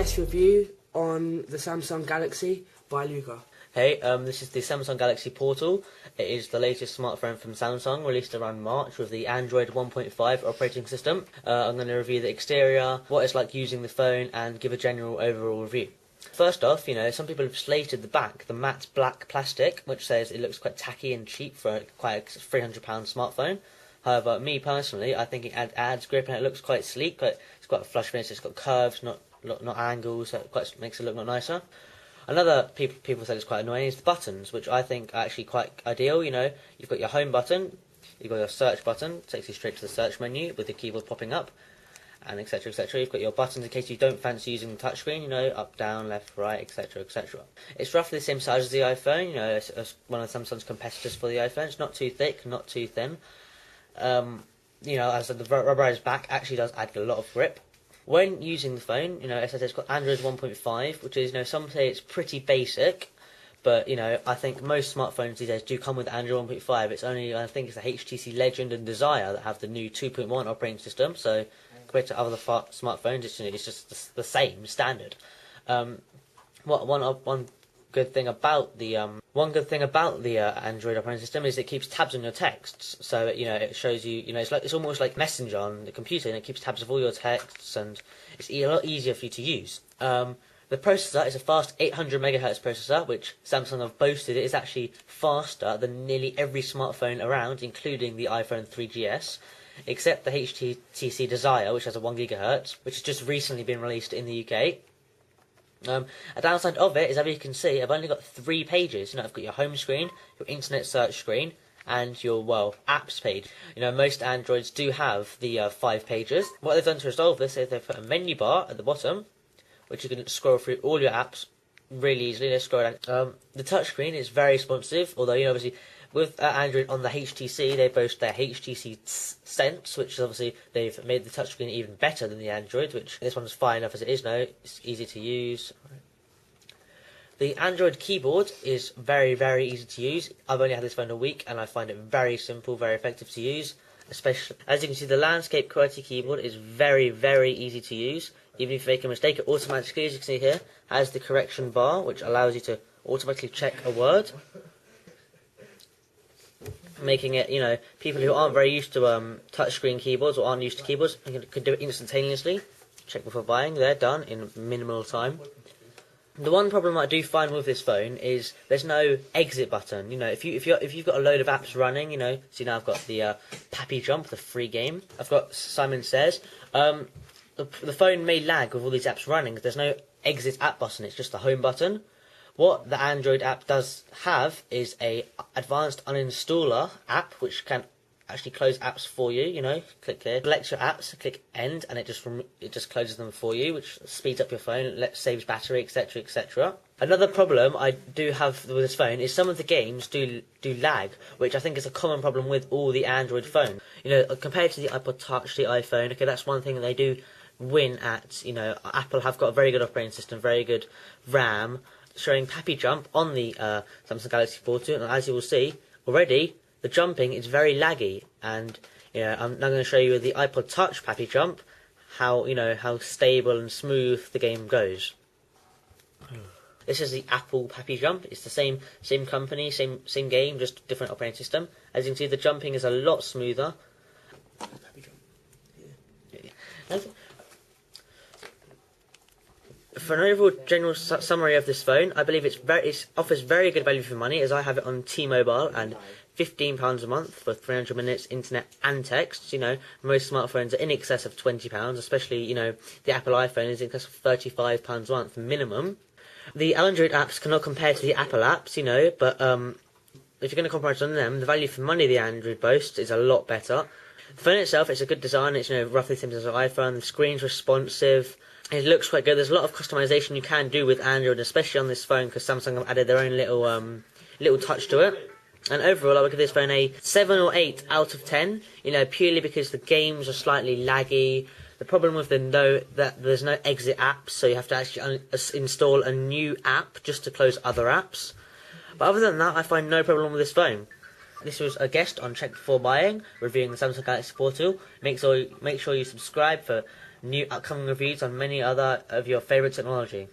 guest review on the Samsung Galaxy by Luca. Hey, this is the Samsung Galaxy Portal. It is the latest smartphone from Samsung, released around March with the Android 1.5 operating system. I'm going to review the exterior, what it's like using the phone, and give a general overall review. First off, some people have slated the back, the matte black plastic, which says it looks quite tacky and cheap for quite a £300 smartphone. However, me personally, I think it adds grip and it looks quite sleek. It's got a flush finish, it's got curves, not angles, so it makes it look not nicer. Another people say it's quite annoying is the buttons, which I think are actually quite ideal. You've got your home button, you've got your search button, takes you straight to the search menu with the keyboard popping up, and etc, etc. You've got your buttons in case you don't fancy using the touchscreen, up, down, left, right, etc, etc. It's roughly the same size as the iPhone. It's one of Samsung's competitors for the iPhone. It's not too thick, not too thin. As I said, the rubberized back actually does add a lot of grip. When using the phone, it says it's got Android 1.5, which is, some say it's pretty basic, but, I think most smartphones these days do come with Android 1.5. It's only, I think it's the HTC Legend and Desire that have the new 2.1 operating system, so compared to other smartphones, it's just the same, standard. One good thing about the Android operating system is it keeps tabs on your texts. So it shows you, it's almost like Messenger on the computer, and it keeps tabs of all your texts, and it's a lot easier for you to use. The processor is a fast 800 MHz processor, which Samsung have boasted is actually faster than nearly every smartphone around, including the iPhone 3GS, except the HTC Desire, which has a 1 GHz, which has just recently been released in the UK. A downside of it is, as you can see, I've only got 3 pages. I've got your home screen, your internet search screen, and your, apps page. Most Androids do have the 5 pages. What they've done to resolve this is they've put a menu bar at the bottom, which you can scroll through all your apps really easily. Let's scroll down. The touchscreen is very responsive, although, obviously, with Android on the HTC, they boast their HTC Sense, which is obviously they've made the touchscreen even better than the Android, which this one's fine enough as it is now. It's easy to use. The Android keyboard is very, very easy to use. I've only had this phone a week, and I find it very simple, very effective to use. Especially, as you can see, the landscape QWERTY keyboard is very, very easy to use. Even if you make a mistake, it automatically, as you can see here, has the correction bar, which allows you to automatically check a word. Making it, people who aren't very used to touchscreen keyboards or aren't used to keyboards could do it instantaneously. Check before buying, they're done in minimal time. The one problem I do find with this phone is there's no exit button. If you've got a load of apps running, see now I've got the Pappy Jump, the free game. I've got Simon Says. The phone may lag with all these apps running because there's no exit app button. It's just the home button. What the Android app does have is a advanced uninstaller app, which can actually close apps for you. Click here, select your apps, click end, and it just closes them for you, which speeds up your phone, saves battery, etc, etc. Another problem I do have with this phone is some of the games do lag, which I think is a common problem with all the Android phones. Compared to the iPod Touch, the iPhone, okay, that's one thing that they do win at. Apple have got a very good operating system, very good RAM, showing Pappy Jump on the Samsung Galaxy Portal, and as you will see already, the jumping is very laggy. And I'm now going to show you with the iPod Touch Pappy Jump how stable and smooth the game goes. This is the Apple Pappy Jump. It's the same company, same game, just different operating system. As you can see, the jumping is a lot smoother. Pappy Jump. Yeah. For an overall general summary of this phone, I believe it offers very good value for money, as I have it on T-Mobile and £15 a month for 300 minutes internet and text. Most smartphones are in excess of £20, especially, the Apple iPhone is in excess of £35 a month minimum. The Android apps cannot compare to the Apple apps, but if you're going to compromise on them, the value for money the Android boasts is a lot better. The phone itself, it's a good design. It's roughly the same as an iPhone. The screen's responsive. It looks quite good. There's a lot of customization you can do with Android, especially on this phone, because Samsung have added their own little touch to it. And overall, I would give this phone a 7 or 8 out of 10. Purely because the games are slightly laggy. The problem with them, though, that there's no exit apps, so you have to actually install a new app just to close other apps. But other than that, I find no problem with this phone. This was a guest on Check Before Buying, reviewing the Samsung Galaxy Portal. Make sure you subscribe for new upcoming reviews on many other of your favourite technology.